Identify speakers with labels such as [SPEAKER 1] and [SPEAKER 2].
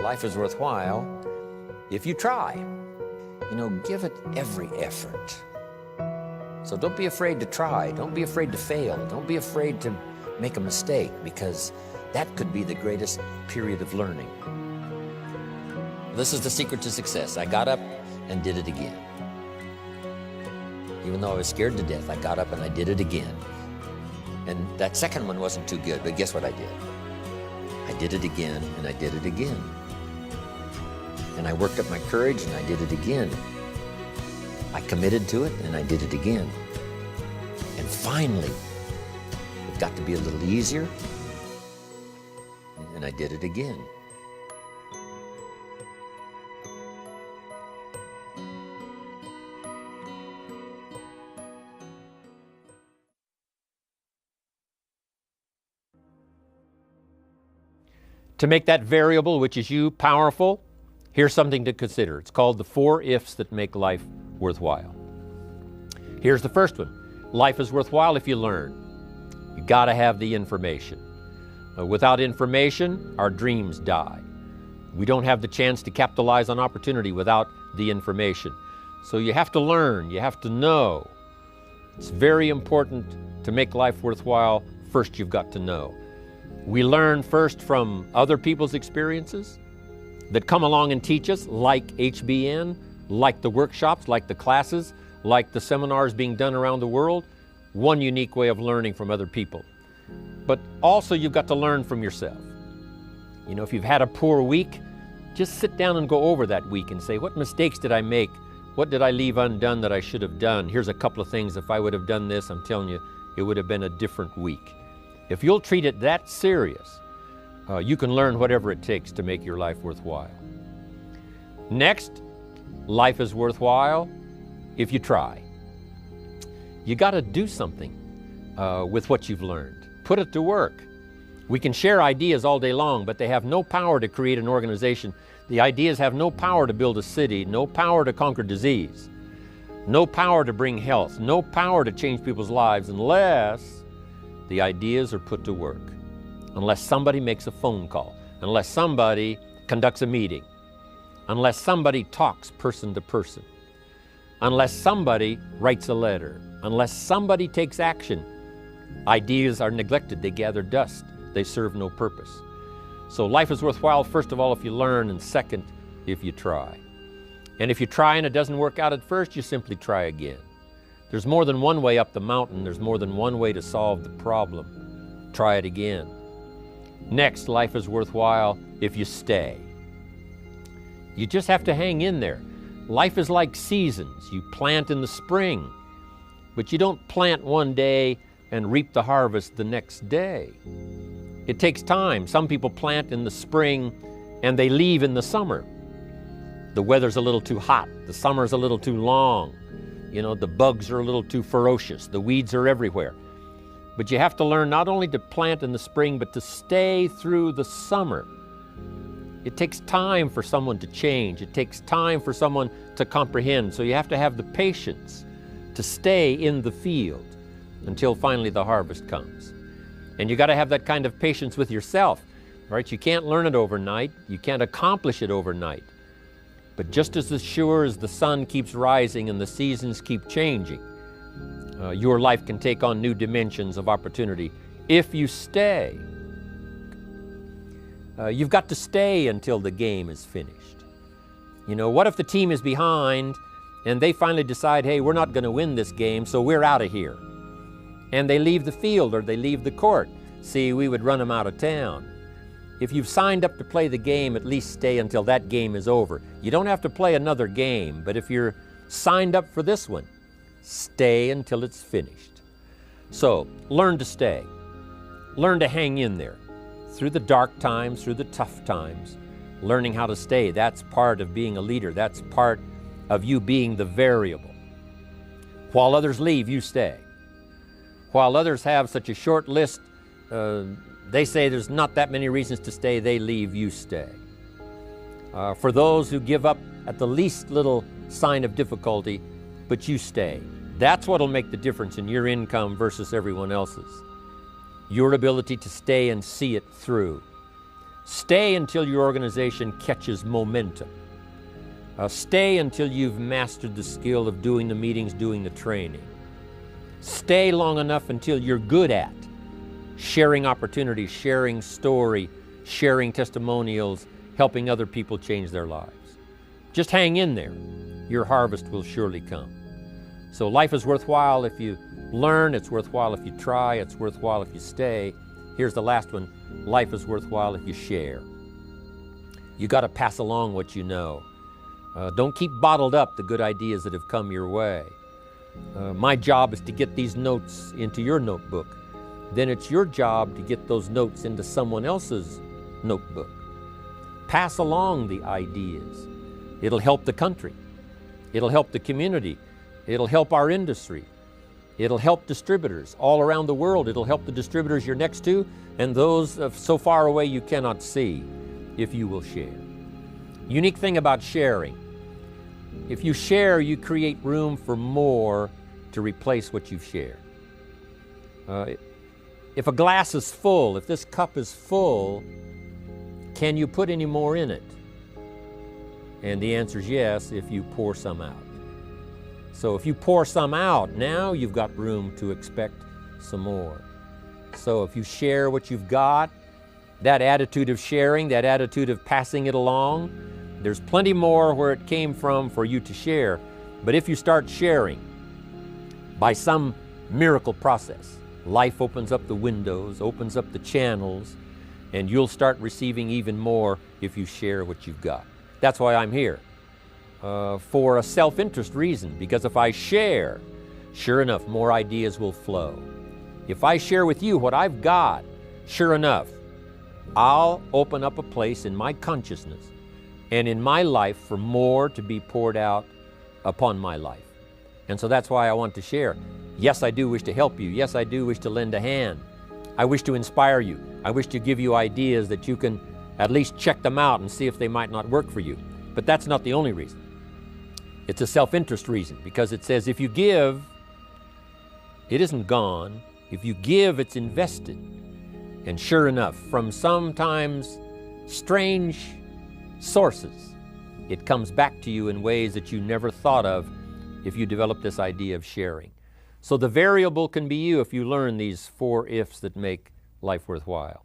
[SPEAKER 1] life is worthwhile if you try. You know, give it every effort. So don't be afraid to try. Don't be afraid to fail. Don't be afraid to make a mistake, because that could be the greatest period of learning. This is the secret to success. I got up and did it again. Even though I was scared to death, I got up and I did it again. And that second one wasn't too good, but guess what I did? I did it again, and I did it again. And I worked up my courage, and I did it again. I committed to it, and I did it again. And finally, it got to be a little easier, and I did it again. To make that variable, which is you, powerful, here's something to consider. It's called the 4 ifs that make life worthwhile. Here's the first one. Life is worthwhile if you learn. You got to have the information. Without information, our dreams die. We don't have the chance to capitalize on opportunity without the information. So you have to learn, you have to know. It's very important to make life worthwhile. First, you've got to know. We learn first from other people's experiences that come along and teach us, like HBN, like the workshops, like the classes, like the seminars being done around the world. One unique way of learning from other people. But also you've got to learn from yourself. You know, if you've had a poor week, just sit down and go over that week and say, what mistakes did I make? What did I leave undone that I should have done? Here's a couple of things. If I would have done this, I'm telling you, it would have been a different week. If you'll treat it that serious, you can learn whatever it takes to make your life worthwhile. Next, life is worthwhile if you try. You got to do something with what you've learned. Put it to work. We can share ideas all day long, but they have no power to create an organization. The ideas have no power to build a city, no power to conquer disease, no power to bring health, no power to change people's lives unless the ideas are put to work, unless somebody makes a phone call, unless somebody conducts a meeting, unless somebody talks person to person, unless somebody writes a letter, unless somebody takes action. Ideas are neglected, they gather dust, they serve no purpose. So life is worthwhile, first of all, if you learn, and second, if you try. And if you try and it doesn't work out at first, you simply try again. There's more than one way up the mountain. There's more than one way to solve the problem. Try it again. Next, life is worthwhile if you stay. You just have to hang in there. Life is like seasons. You plant in the spring, but you don't plant one day and reap the harvest the next day. It takes time. Some people plant in the spring and they leave in the summer. The weather's a little too hot. The summer's a little too long. You know, the bugs are a little too ferocious. The weeds are everywhere. But you have to learn not only to plant in the spring, but to stay through the summer. It takes time for someone to change. It takes time for someone to comprehend. So you have to have the patience to stay in the field until finally the harvest comes. And you got to have that kind of patience with yourself, right? You can't learn it overnight. You can't accomplish it overnight. But just as sure as the sun keeps rising and the seasons keep changing, your life can take on new dimensions of opportunity if you stay. You've got to stay until the game is finished. You know, what if the team is behind and they finally decide, hey, we're not going to win this game, so we're out of here. And they leave the field or they leave the court. See, we would run them out of town. If you've signed up to play the game, at least stay until that game is over. You don't have to play another game, but if you're signed up for this one, stay until it's finished. So, learn to stay. Learn to hang in there. Through the dark times, through the tough times, learning how to stay. That's part of being a leader. That's part of you being the variable. While others leave, you stay. While others have such a short list, they say there's not that many reasons to stay, they leave, you stay. For those who give up at the least little sign of difficulty, but you stay. That's what'll make the difference in your income versus everyone else's. Your ability to stay and see it through. Stay until your organization catches momentum. Stay until you've mastered the skill of doing the meetings, doing the training. Stay long enough until you're good at sharing opportunities, sharing story, sharing testimonials, helping other people change their lives. Just hang in there. Your harvest will surely come. So life is worthwhile if you learn, it's worthwhile if you try, it's worthwhile if you stay. Here's the last one. Life is worthwhile if you share. You got to pass along what you know. Don't keep bottled up the good ideas that have come your way. My job is to get these notes into your notebook. Then it's your job to get those notes into someone else's notebook. Pass along the ideas. It'll help the country. It'll help the community. It'll help our industry. It'll help distributors all around the world. It'll help the distributors you're next to and those so far away you cannot see if you will share. Unique thing about sharing. If you share, you create room for more to replace what you've shared. If a glass is full, if this cup is full, can you put any more in it? And the answer is yes, if you pour some out. So if you pour some out, now you've got room to expect some more. So if you share what you've got, that attitude of sharing, that attitude of passing it along, there's plenty more where it came from for you to share. But if you start sharing, by some miracle process, life opens up the windows, opens up the channels, and you'll start receiving even more if you share what you've got. That's why I'm here. For a self-interest reason, because if I share, sure enough, more ideas will flow. If I share with you what I've got, sure enough, I'll open up a place in my consciousness and in my life for more to be poured out upon my life. And so that's why I want to share. Yes, I do wish to help you. Yes, I do wish to lend a hand. I wish to inspire you. I wish to give you ideas that you can at least check them out and see if they might not work for you. But that's not the only reason. It's a self-interest reason, because it says if you give, it isn't gone. If you give, it's invested. And sure enough, from sometimes strange sources, it comes back to you in ways that you never thought of if you develop this idea of sharing. So the variable can be you if you learn these 4 ifs that make life worthwhile.